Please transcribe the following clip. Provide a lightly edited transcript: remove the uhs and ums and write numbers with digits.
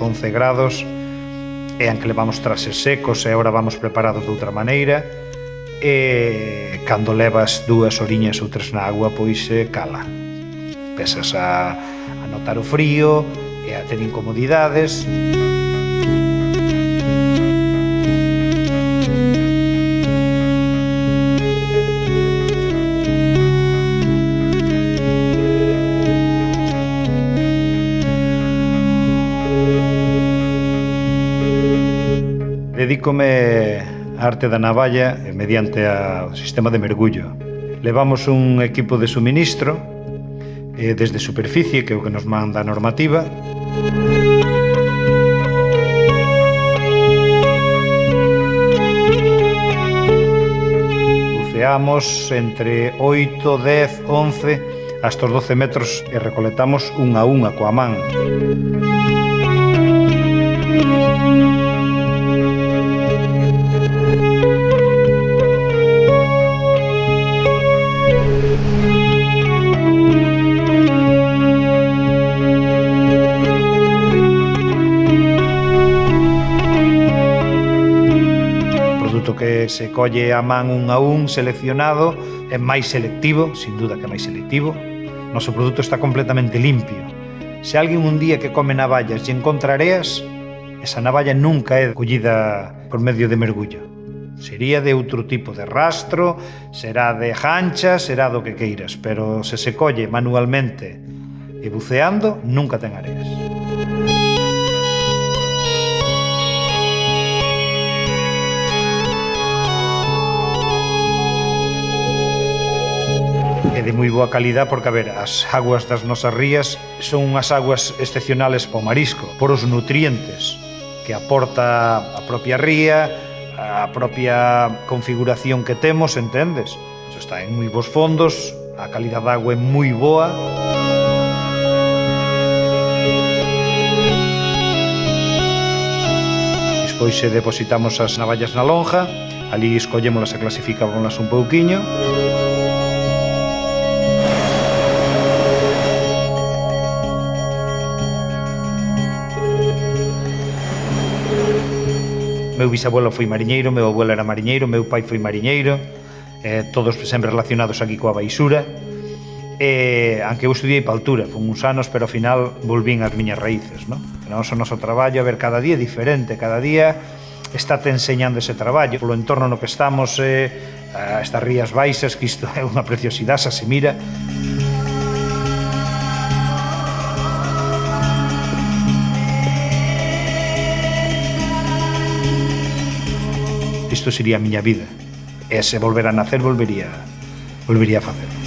11 grados, e aunque levamos trases secos e agora vamos preparados de outra maneira, e cando levas 2 horiñas ou 3 na agua, pois cala. Pesas a notar o frío e a ter incomodidades. Dedícome á arte da navalla mediante o sistema de mergullo. Levamos un equipo de suministro desde superficie, que é o que nos manda a normativa. Buceamos entre 8, 10, 11 hasta os 12 metros e recolectamos unha a unha coa man. Que se colle a man un a un, seleccionado, é máis selectivo, sin duda que é máis selectivo. O noso produto está completamente limpio. Se alguén un día que come navallas e encontra areas, esa navalla nunca é collida por medio de mergullo. Sería de outro tipo de rastro, será de gancha, será do que queiras, pero se se colle manualmente e buceando, nunca ten areas. É de moi boa calidad porque, a ver, as aguas das nosas rías son unhas aguas excepcionales para o marisco, por os nutrientes que aporta a propia ría, a propia configuración que temos, entendes? Está en moi bons fondos, a calidad da agua é moi boa. Despois depositamos as navallas na lonja, ali escollémolas e clasificámolas un pouquiño. Meu bisabuelo foi mariñeiro, meu abuelo era mariñeiro, meu pai foi mariñeiro, todos sempre relacionados aquí coa baixura. Aunque eu estudiei pa altura, fun uns anos, pero ao final volvín ás miñas raíces, non? O noso traballo, a ver, cada día é diferente, cada día está te enseñando ese traballo. Polo entorno no que estamos, estas rías baixas, que isto é unha preciosidade, xa se mira. Isto sería a miña vida. E se volver a nacer, volvería a facer.